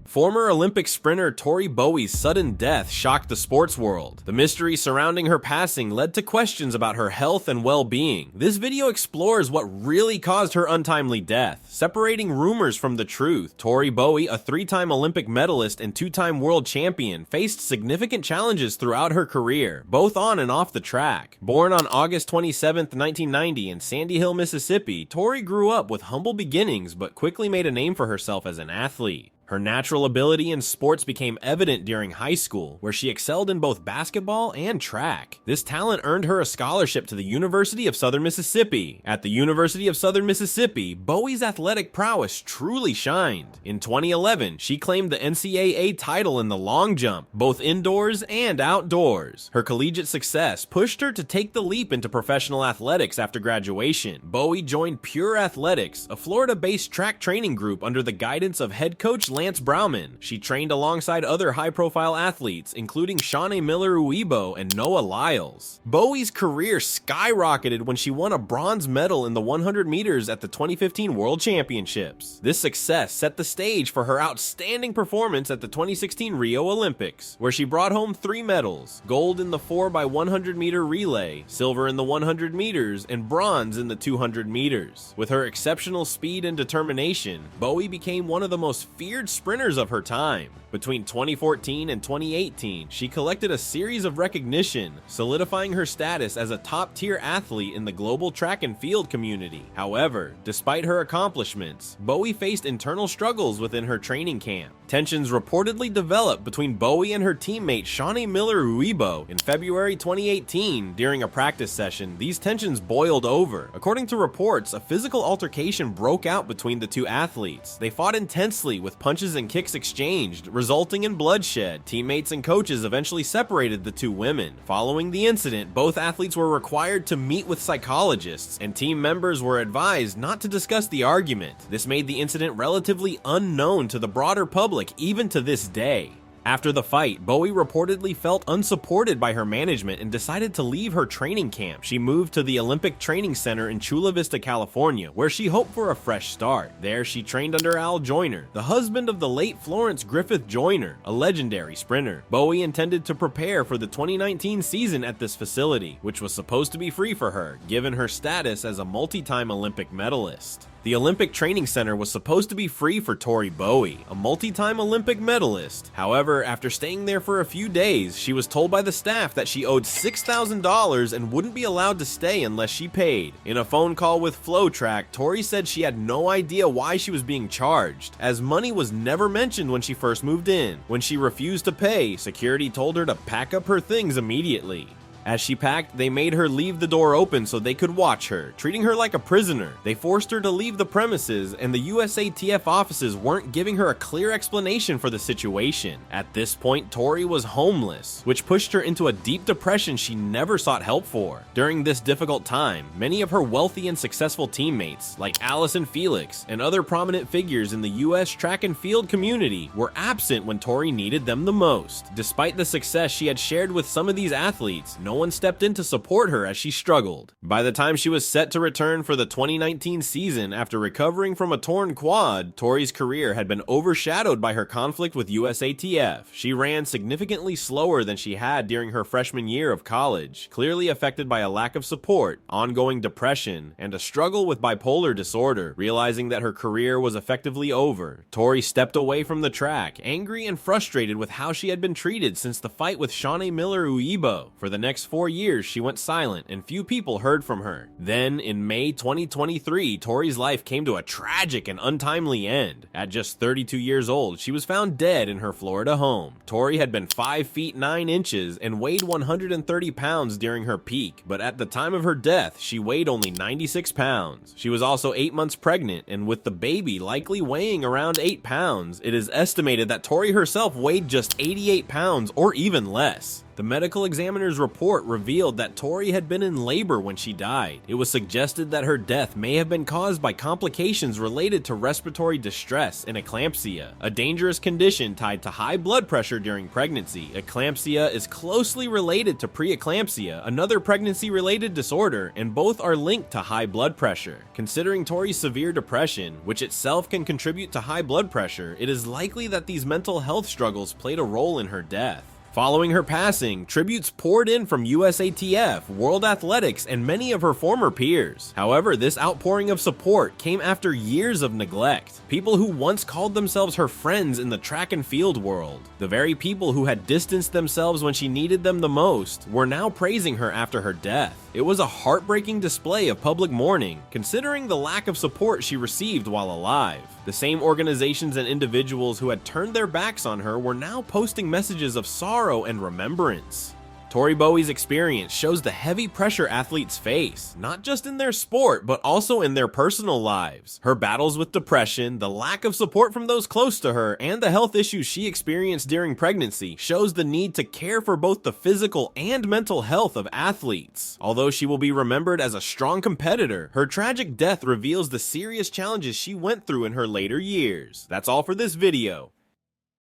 Former Olympic sprinter Tori Bowie's sudden death shocked the sports world. The mystery surrounding her passing led to questions about her health and well-being. This video explores what really caused her untimely death, separating rumors from the truth. Tori Bowie, a three-time Olympic medalist and two-time world champion, faced significant challenges throughout her career, both on and off the track. Born on August 27, 1990 in Sandy Hill, Mississippi, Tori grew up with humble beginnings but quickly made a name for herself as an athlete. Her natural ability in sports became evident during high school, where she excelled in both basketball and track. This talent earned her a scholarship to the University of Southern Mississippi. At the University of Southern Mississippi, Bowie's athletic prowess truly shined. In 2011, she claimed the NCAA title in the long jump, both indoors and outdoors. Her collegiate success pushed her to take the leap into professional athletics after graduation. Bowie joined Pure Athletics, a Florida-based track training group under the guidance of head coach Lance Brauman. She trained alongside other high-profile athletes, including Shawnee Miller-Uibo and Noah Lyles. Bowie's career skyrocketed when she won a bronze medal in the 100 meters at the 2015 World Championships. This success set the stage for her outstanding performance at the 2016 Rio Olympics, where she brought home 3 medals: gold in the 4x100 meter relay, silver in the 100 meters, and bronze in the 200 meters. With her exceptional speed and determination, Bowie became one of the most feared sprinters of her time. Between 2014 and 2018, she collected a series of recognition, solidifying her status as a top-tier athlete in the global track and field community. However, despite her accomplishments, Bowie faced internal struggles within her training camp. Tensions reportedly developed between Bowie and her teammate Shawnee Miller-Uibo in February 2018 during a practice session. These tensions boiled over. According to reports, a physical altercation broke out between the two athletes. They fought intensely with punches and kicks exchanged, resulting in bloodshed. Teammates and coaches eventually separated the two women. Following the incident, both athletes were required to meet with psychologists, and team members were advised not to discuss the argument. This made the incident relatively unknown to the broader public even to this day. After the fight, Bowie reportedly felt unsupported by her management and decided to leave her training camp. She moved to the Olympic Training Center in Chula Vista, California, where she hoped for a fresh start. There, she trained under Al Joyner, the husband of the late Florence Griffith Joyner, a legendary sprinter. Bowie intended to prepare for the 2019 season at this facility, which was supposed to be free for her, given her status as a multi-time Olympic medalist. The Olympic Training Center was supposed to be free for Tori Bowie, a multi-time Olympic medalist. However, after staying there for a few days, she was told by the staff that she owed $6,000 and wouldn't be allowed to stay unless she paid. In a phone call with FlowTrack, Tori said she had no idea why she was being charged, as money was never mentioned when she first moved in. When she refused to pay, security told her to pack up her things immediately. As she packed, they made her leave the door open so they could watch her, treating her like a prisoner. They forced her to leave the premises, and the USATF offices weren't giving her a clear explanation for the situation. At this point, Tori was homeless, which pushed her into a deep depression she never sought help for. During this difficult time, many of her wealthy and successful teammates, like Allison Felix and other prominent figures in the US track and field community, were absent when Tori needed them the most. Despite the success she had shared with some of these athletes, no one stepped in to support her as she struggled. By the time she was set to return for the 2019 season after recovering from a torn quad, Tori's career had been overshadowed by her conflict with USATF. She ran significantly slower than she had during her freshman year of college, clearly affected by a lack of support, ongoing depression, and a struggle with bipolar disorder. Realizing that her career was effectively over, Tori stepped away from the track, angry and frustrated with how she had been treated since the fight with Shawnee Miller-Uibo. For the next 4 years, she went silent and few people heard from her. Then, in May 2023, Tori's life came to a tragic and untimely end. At just 32 years old, she was found dead in her Florida home. Tori had been 5 feet 9 inches and weighed 130 pounds during her peak, but at the time of her death, she weighed only 96 pounds. She was also 8 months pregnant, and with the baby likely weighing around 8 pounds, it is estimated that Tori herself weighed just 88 pounds or even less. The medical examiner's report revealed that Tori had been in labor when she died. It was suggested that her death may have been caused by complications related to respiratory distress and eclampsia, a dangerous condition tied to high blood pressure during pregnancy. Eclampsia is closely related to preeclampsia, another pregnancy-related disorder, and both are linked to high blood pressure. Considering Tori's severe depression, which itself can contribute to high blood pressure, it is likely that these mental health struggles played a role in her death. Following her passing, tributes poured in from USATF, World Athletics, and many of her former peers. However, this outpouring of support came after years of neglect. People who once called themselves her friends in the track and field world, the very people who had distanced themselves when she needed them the most, were now praising her after her death. It was a heartbreaking display of public mourning, considering the lack of support she received while alive. The same organizations and individuals who had turned their backs on her were now posting messages of sorrow and remembrance. Tori Bowie's experience shows the heavy pressure athletes face, not just in their sport, but also in their personal lives. Her battles with depression, the lack of support from those close to her, and the health issues she experienced during pregnancy shows the need to care for both the physical and mental health of athletes. Although she will be remembered as a strong competitor, her tragic death reveals the serious challenges she went through in her later years. That's all for this video.